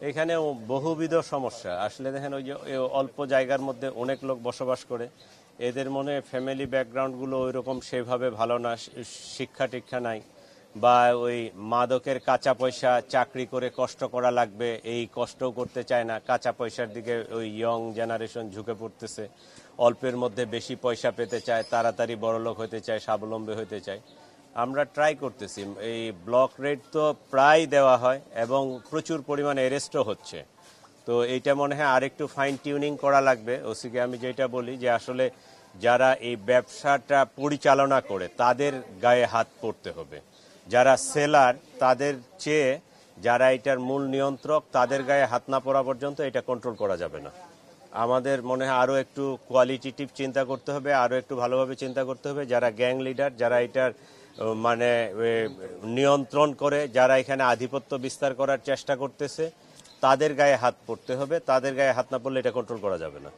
এখানে বহুবিধ সমস্যা। আসলে দেখেন, ওই যে অল্প জায়গার মধ্যে অনেক লোক বসবাস করে, এদের মনে ফ্যামিলি ব্যাকগ্রাউন্ডগুলো ওই রকম সেভাবে ভালো না, শিক্ষা টিক্ষা নাই, বা ওই মাদকের কাঁচা পয়সা, চাকরি করে কষ্ট করা লাগবে এই কষ্টও করতে চায় না, কাঁচা পয়সার দিকে ওই ইয়ং জেনারেশন ঝুঁকে পড়তেছে, অল্পের মধ্যে বেশি পয়সা পেতে চায়, তাড়াতাড়ি বড়লোক হতে চায়, স্বাবলম্বী হতে চায়। আমরা ট্রাই করতেছি, এই ব্লক রেট তো প্রায় দেওয়া হয় এবং প্রচুর পরিমাণে অ্যারেস্টও হচ্ছে। তো এইটা মনে হয় আরেকটু ফাইন টিউনিং করা লাগবে। ওসিকে আমি যেটা বলি যে আসলে যারা এই ব্যবসাটা পরিচালনা করে তাদের গায়ে হাত পড়তে হবে, যারা সেলার তাদের চেয়ে যারা এটার মূল নিয়ন্ত্রক তাদের গায়ে হাত না পড়া পর্যন্ত এটা কন্ট্রোল করা যাবে না। আমাদের মনে হয় আরও একটু কোয়ালিটেটিভ চিন্তা করতে হবে, আরও একটু ভালোভাবে চিন্তা করতে হবে। যারা গ্যাং লিডার, যারা এটার মানে নিয়ন্ত্রণ করে, যারা এখানে আধিপত্য বিস্তার করার চেষ্টা করতেছে, তাদের গায়ে হাত পড়তে হবে। তাদের গায়ে হাত না পড়লে এটা কন্ট্রোল করা যাবে না।